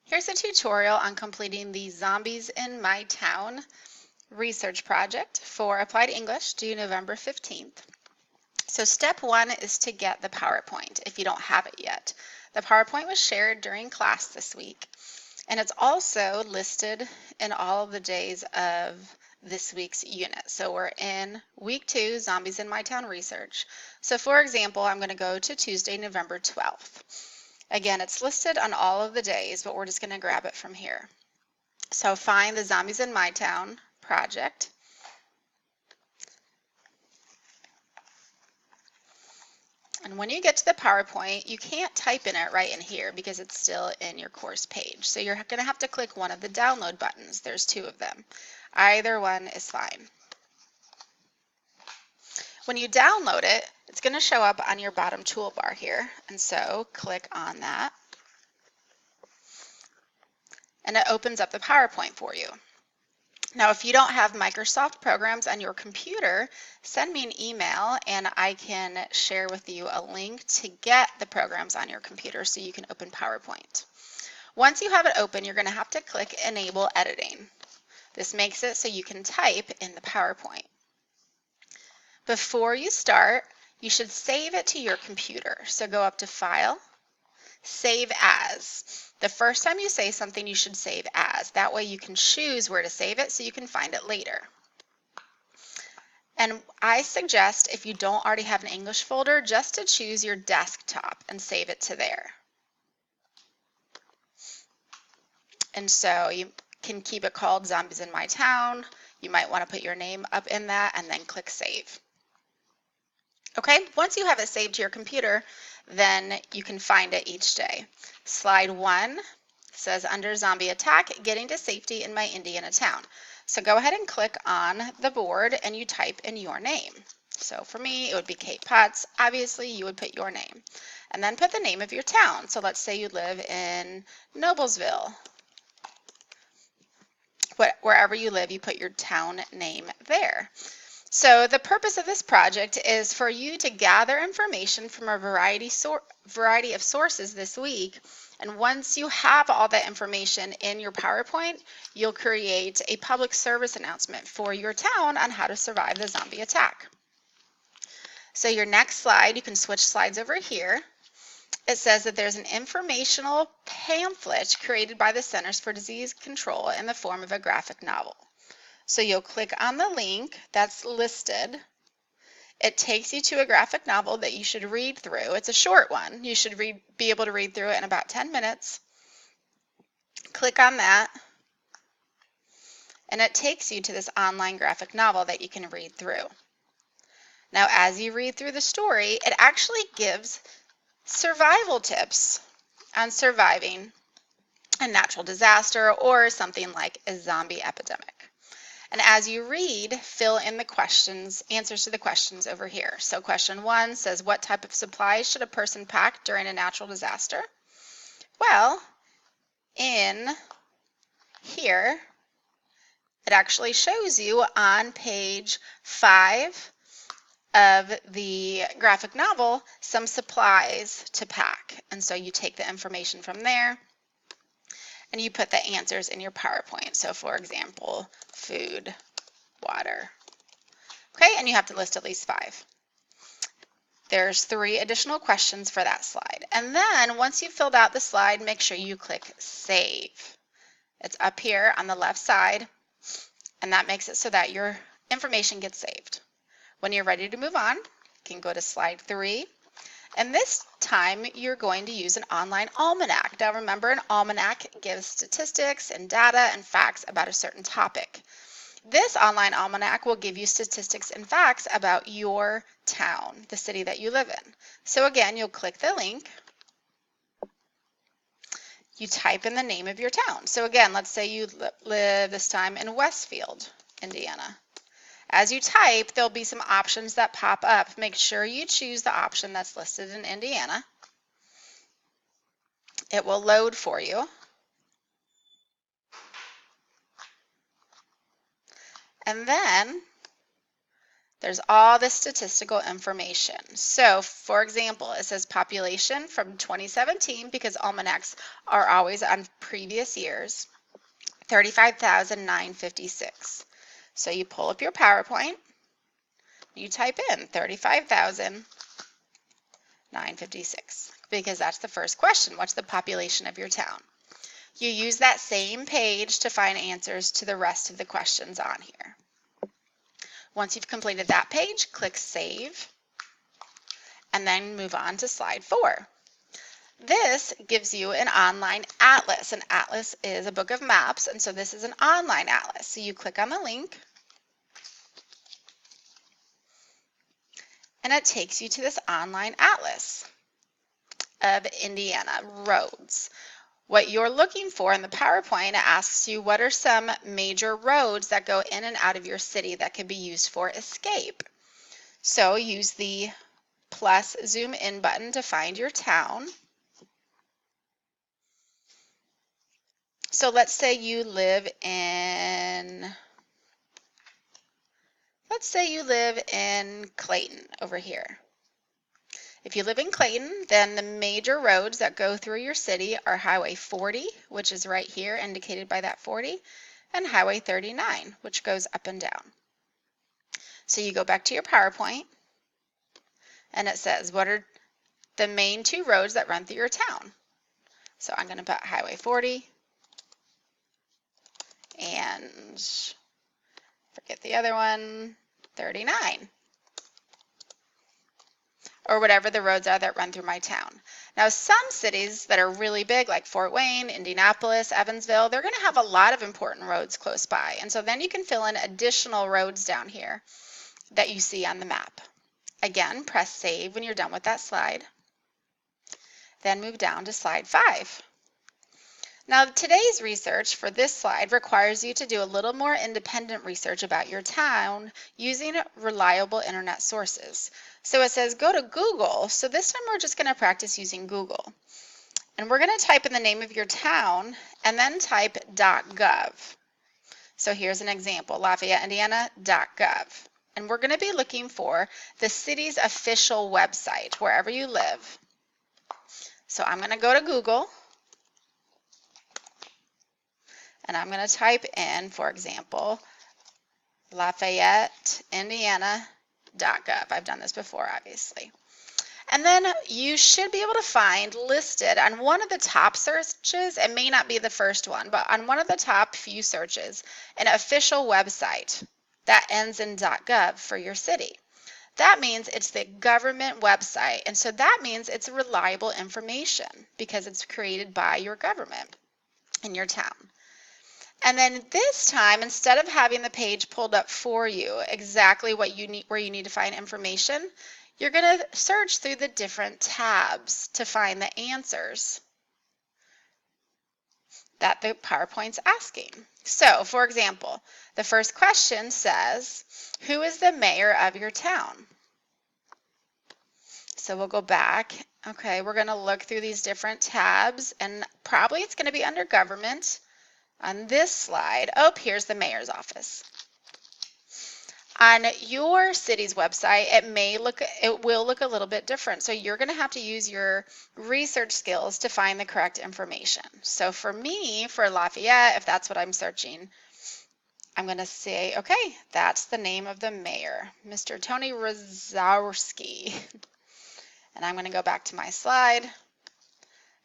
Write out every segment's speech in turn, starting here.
Here's a tutorial on completing the Zombies in My Town research project for Applied English due November 15th. So step one is to get the PowerPoint if you don't have it yet. The PowerPoint was shared during class this week, and it's also listed in all of the days of this week's unit. So we're in week 2, Zombies in My Town research. So for example, I'm going to go to Tuesday, November 12th. Again, it's listed on all of the days, but we're just going to grab it from here. So find the Zombies in My Town project. And when you get to the PowerPoint, you can't type in it right in here because it's still in your course page. So you're going to have to click one of the download buttons. There's 2 of them. Either one is fine. When you download it, it's going to show up on your bottom toolbar here. And so click on that. And it opens up the PowerPoint for you. Now, if you don't have Microsoft programs on your computer, send me an email and I can share with you a link to get the programs on your computer so you can open PowerPoint. Once you have it open, you're going to have to click Enable Editing. This makes it so you can type in the PowerPoint. Before you start, you should save it to your computer. So go up to File, Save As. The first time you say something, you should save as. That way you can choose where to save it so you can find it later. And I suggest, if you don't already have an English folder, just to choose your desktop and save it to there. And so you can keep it called Zombies in My Town. You might want to put your name up in that and then click Save. Okay, once you have it saved to your computer, then you can find it each day. Slide 1 says under Zombie Attack, Getting to Safety in My Indiana Town. So go ahead and click on the board and you type in your name. So for me, it would be Kate Potts. Obviously, you would put your name. And then put the name of your town. So let's say you live in Noblesville. Wherever you live, you put your town name there. So the purpose of this project is for you to gather information from a variety of sources this week. And once you have all that information in your PowerPoint, you'll create a public service announcement for your town on how to survive the zombie attack. So your next slide, you can switch slides over here. It says that there's an informational pamphlet created by the Centers for Disease Control in the form of a graphic novel. So you'll click on the link that's listed. It takes you to a graphic novel that you should read through. It's a short one. You should be able to read through it in about 10 minutes. Click on that, and it takes you to this online graphic novel that you can read through. Now, as you read through the story, it actually gives survival tips on surviving a natural disaster or something like a zombie epidemic. And as you read, fill in the questions, answers to the questions over here. So question 1 says, what type of supplies should a person pack during a natural disaster? Well, in here, it actually shows you on page 5 of the graphic novel some supplies to pack. And so you take the information from there and you put the answers in your PowerPoint. So for example, food, water. Okay, and you have to list at least 5. There's 3 additional questions for that slide. And then once you've filled out the slide, make sure you click Save. It's up here on the left side, and that makes it so that your information gets saved. When you're ready to move on, you can go to slide 3. And this time, you're going to use an online almanac. Now remember, an almanac gives statistics and data and facts about a certain topic. This online almanac will give you statistics and facts about your town, the city that you live in. So again, you'll click the link. You type in the name of your town. So again, let's say you live this time in Westfield, Indiana. As you type, there'll be some options that pop up. Make sure you choose the option that's listed in Indiana. It will load for you. And then there's all this statistical information. So, for example, it says population from 2017, because almanacs are always on previous years, 35,956. So you pull up your PowerPoint, you type in 35,956, because that's the first question. What's the population of your town? You use that same page to find answers to the rest of the questions on here. Once you've completed that page, click Save, and then move on to slide 4. This gives you an online atlas. An atlas is a book of maps, and so this is an online atlas. So you click on the link, and it takes you to this online atlas of Indiana roads. What you're looking for in the PowerPoint, it asks you what are some major roads that go in and out of your city that can be used for escape. So use the plus zoom in button to find your town. So let's say you live in Clayton over here. If you live in Clayton, then the major roads that go through your city are Highway 40, which is right here indicated by that 40, and Highway 39, which goes up and down. So you go back to your PowerPoint, and it says, what are the main 2 roads that run through your town? So I'm going to put Highway 40 and forget the other one, 39. Or whatever the roads are that run through my town. Now, some cities that are really big, like Fort Wayne, Indianapolis, Evansville, they're going to have a lot of important roads close by. And so then you can fill in additional roads down here that you see on the map. Again, press Save when you're done with that slide. Then move down to slide 5. Now, today's research for this slide requires you to do a little more independent research about your town using reliable internet sources. So it says go to Google. So this time we're just going to practice using Google. And we're going to type in the name of your town and then type .gov. So here's an example, Lafayette, Indiana.gov. And we're going to be looking for the city's official website, wherever you live. So I'm going to go to Google. And I'm going to type in, for example, Lafayette, Indiana.gov. I've done this before, obviously. And then you should be able to find listed on one of the top searches, it may not be the first one, but on one of the top few searches, an official website that ends in .gov for your city. That means it's the government website, and so that means it's reliable information because it's created by your government in your town. And then this time, instead of having the page pulled up for you exactly what you need, where you need to find information, you're going to search through the different tabs to find the answers that the PowerPoint's asking. So, for example, the first question says, who is the mayor of your town? So we'll go back. Okay, we're going to look through these different tabs, and probably it's going to be under government. On this slide, oh, here's the mayor's office. On your city's website, it will look a little bit different. So you're going to have to use your research skills to find the correct information. So for me, for Lafayette, if that's what I'm searching, I'm going to say, okay, that's the name of the mayor, Mr. Tony Rosowski. And I'm going to go back to my slide.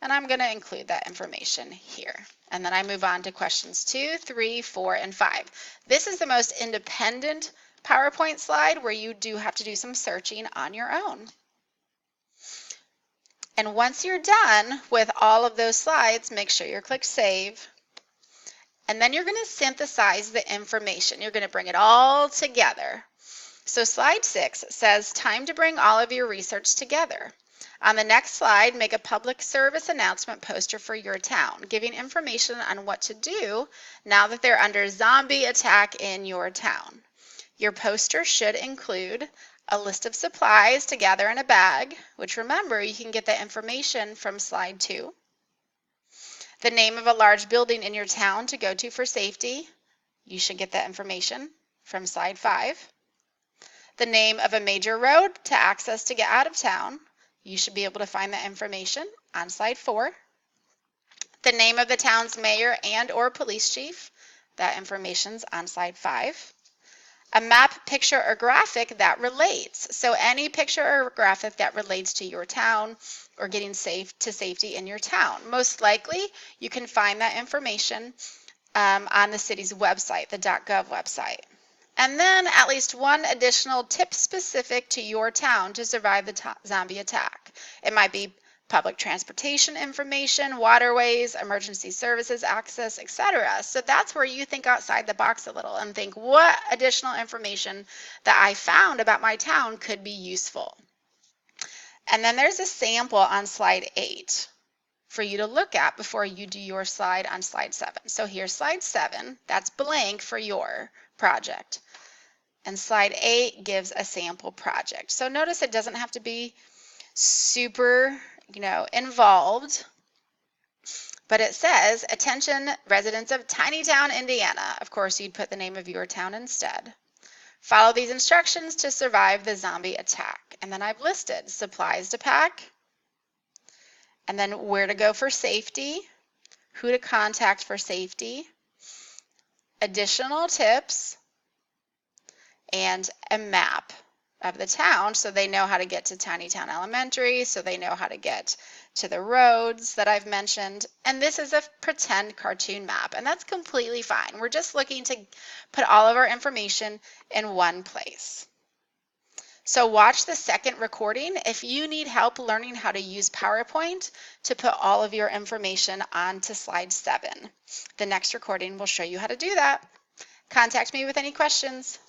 And I'm going to include that information here. And then I move on to questions 2, 3, 4, and 5. This is the most independent PowerPoint slide where you do have to do some searching on your own. And once you're done with all of those slides, make sure you click Save. And then you're going to synthesize the information. You're going to bring it all together. So slide 6 says, time to bring all of your research together. On the next slide, make a public service announcement poster for your town, giving information on what to do now that they're under zombie attack in your town. Your poster should include a list of supplies to gather in a bag, which remember, you can get that information from slide 2. The name of a large building in your town to go to for safety. You should get that information from slide 5. the name of a major road to access to get out of town. You should be able to find that information on slide 4. The name of the town's mayor and or police chief. That information's on slide 5. A map, picture, or graphic that relates. So any picture or graphic that relates to your town or getting to safety in your town. Most likely, you can find that information on the city's website, the .gov website. And then at least one additional tip specific to your town to survive the zombie attack. It might be public transportation information, waterways, emergency services access, etc. So that's where you think outside the box a little and think, what additional information that I found about my town could be useful? And then there's a sample on slide 8 for you to look at before you do your slide on slide 7. So here's slide 7. That's blank for your project. And slide 8 gives a sample project. So notice it doesn't have to be super involved, but it says, attention residents of Tinytown, Indiana. Of course, you'd put the name of your town instead. Follow these instructions to survive the zombie attack. And then I've listed supplies to pack, and then where to go for safety, who to contact for safety, additional tips, and a map of the town so they know how to get to Tinytown Elementary, so they know how to get to the roads that I've mentioned. And this is a pretend cartoon map, and that's completely fine. We're just looking to put all of our information in one place. So watch the second recording if you need help learning how to use PowerPoint to put all of your information onto slide 7. The next recording will show you how to do that. Contact me with any questions.